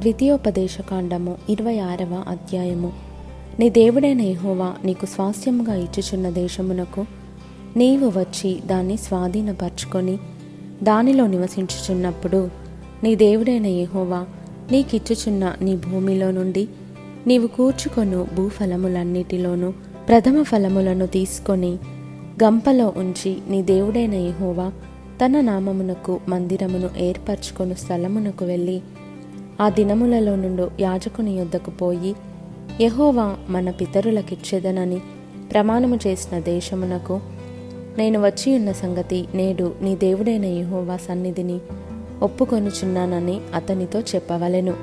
ద్వితీయోపదేశకాండము 26వ అధ్యాయము. నీ దేవుడైన యెహోవా నీకు స్వాస్థ్యముగా ఇచ్చుచున్న దేశమునకు నీవు వచ్చి దాన్ని స్వాధీనపరచుకొని దానిలో నివసించుచున్నప్పుడు నీ దేవుడైన యెహోవా నీకిచ్చుచున్న నీ భూమిలో నుండి నీవు కూర్చుకొను భూఫలములన్నిటిలోనూ ప్రథమ ఫలములను తీసుకొని గంపలో ఉంచి నీ దేవుడైన యెహోవా తన నామమునకు మందిరమును ఏర్పరచుకొను స్థలమునకు వెళ్ళి ఆ దినములలో నుండి యాజకుని యొద్దకు పోయి యెహోవా మన పితరులకిచ్చెదనని ప్రమాణము చేసిన దేశమునకు నేను వచ్చి ఉన్న సంగతి నేడు నీ దేవుడైన యెహోవా సన్నిధిని ఒప్పుకొనుచున్నానని అతనితో చెప్పవలెను.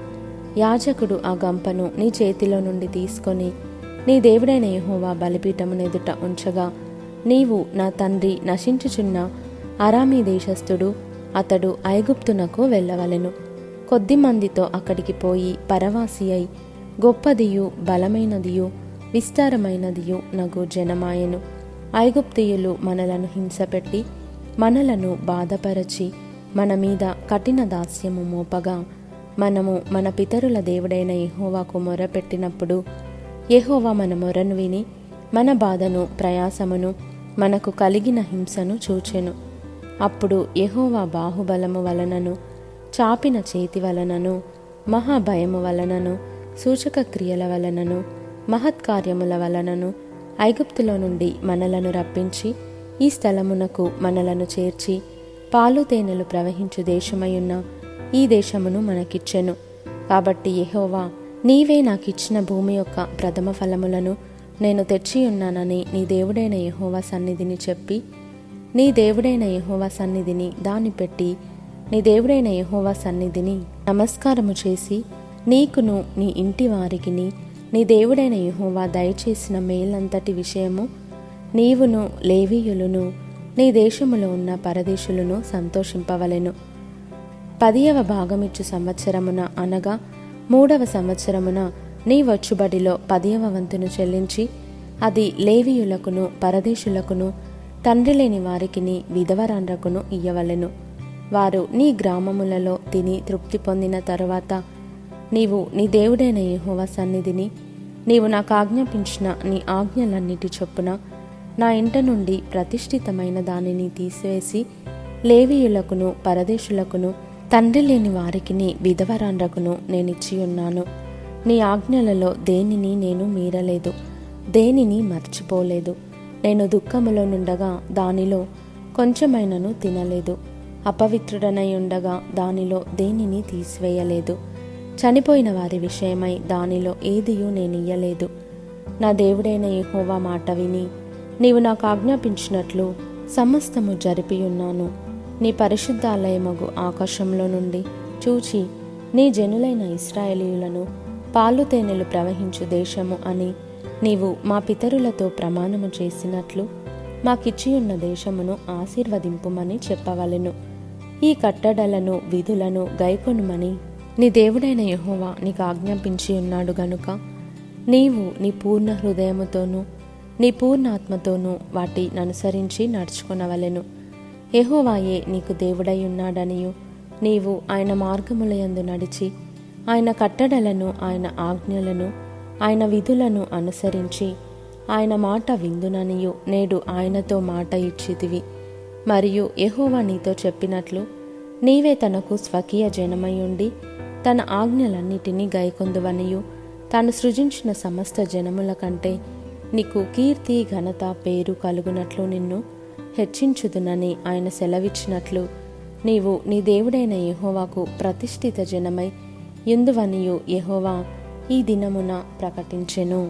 యాజకుడు ఆ గంపను నీ చేతిలో నుండి తీసుకొని నీ దేవుడైన యెహోవా బలిపీఠమునెదుట ఉంచగా నీవు నా తండ్రి నశించుచున్న అరామీ దేశస్థుడు అతడు ఐగుప్తునకు వెళ్ళవలెను. కొద్ది మందితో అక్కడికి పోయి పరవాసి అయి గొప్పదియు బలమైనదియు విస్తారమైనదియు నగు జనమాయెను. ఐగుప్తీయులు మనలను హింసపెట్టి మనలను బాధపరచి మన మీద కఠిన దాస్యము మోపగా మనము మన పితరుల దేవుడైన యెహోవాకు మొరపెట్టినప్పుడు యెహోవా మన మొరను విని మన బాధను ప్రయాసమును మనకు కలిగిన హింసను చూచెను. అప్పుడు యెహోవా బాహుబలము వలనను చాపిన చేతి వలనను మహాభయము వలనను సూచక క్రియల వలనను మహత్కార్యముల వలనను ఐగుప్తులో నుండి మనలను రప్పించి ఈ స్థలమునకు మనలను చేర్చి పాలు తేనెలు ప్రవహించు దేశమయున్న ఈ దేశమును మనకిచ్చెను. కాబట్టి యెహోవా నీవే నాకిచ్చిన భూమి యొక్క ప్రథమ ఫలములను నేను తెచ్చియున్నానని నీ దేవుడైన యెహోవా సన్నిధిని చెప్పి నీ దేవుడైన యెహోవా సన్నిధిని దాన్ని పెట్టి నీ దేవుడైన యెహోవా సన్నిధిని నమస్కారము చేసి నీకును నీ ఇంటి వారికిని నీ దేవుడైన యెహోవా దయచేసిన మేలంతటి విషయము నీవును లేవీయులును నీ దేశములో ఉన్న పరదేశులను సంతోషింపవలెను. 10వ భాగమిచ్చు సంవత్సరమున అనగా 3వ సంవత్సరమున నీ వచ్చుబడిలో 10వ వంతును చెల్లించి అది లేవీయులకును పరదేశులకును తండ్రి లేని వారికిని విధవరాండ్రకును ఇయ్యవలెను. వారు నీ గ్రామములలో తిని తృప్తి పొందిన తరువాత నీవు నీ దేవుడైన యెహోవా సన్నిధిని నీవు నాకు ఆజ్ఞాపించిన నీ ఆజ్ఞలన్నిటి చొప్పున నా ఇంట నుండి ప్రతిష్ఠితమైన దానిని తీసివేసి లేవీయులకును పరదేశులకును తండ్రి లేని వారికిని విధవరాండ్రకును నేనిచ్చియున్నాను. నీ ఆజ్ఞలలో దేనిని నేను మీరలేదు, దేనిని మర్చిపోలేదు. నేను దుఃఖములో నుండగా దానిలో కొంచెమైనను తినలేదు, అపవిత్రుడనై ఉండగా దానిలో దేనిని తీసివేయలేదు. చనిపోయిన వారి విషయమై దానిలో ఏదియూ నేనియ్యలేదు. నా దేవుడైన యెహోవా మాట విని నీవు నాకు ఆజ్ఞాపించినట్లు సమస్తము జరిపియున్నాను. నీ పరిశుద్ధాలయమగు ఆకాశంలో నుండి చూచి నీ జనులైన ఇశ్రాయేలీయులను పాలు తేనెలు ప్రవహించు దేశము అని నీవు మా పితరులతో ప్రమాణము చేసినట్లు మాకిచ్చియున్న దేశమును ఆశీర్వదింపుమని చెప్పవలెను. ఈ కట్టడలను విధులను గైకొనుమని నీ దేవుడైన యెహోవా నీకు ఆజ్ఞాపించి ఉన్నాడు గనుక నీవు నీ పూర్ణ హృదయముతోనూ నీ పూర్ణాత్మతోనూ వాటిననుసరించి నడుచుకొనవలెను. యెహోవాయే నీకు దేవుడై ఉన్నాడనియు నీవు ఆయన మార్గములయందు నడిచి ఆయన కట్టడలను ఆయన ఆజ్ఞలను ఆయన విధులను అనుసరించి ఆయన మాట విందుననియు నేడు ఆయనతో మాట ఇచ్చితివి. మరియు యెహోవా నీతో చెప్పినట్లు నీవే తనకు స్వకీయ జనమయుండి తన ఆజ్ఞలన్నిటినీ గైకొందువనియు తాను సృజించిన సమస్త జనముల కంటే నీకు కీర్తి ఘనత పేరు కలుగునట్లు నిన్ను హెచ్చించుదునని ఆయన సెలవిచ్చినట్లు నీవు నీ దేవుడైన యెహోవాకు ప్రతిష్ఠిత జనమై యుందువనియు యెహోవా ఈ దినమున ప్రకటించెను.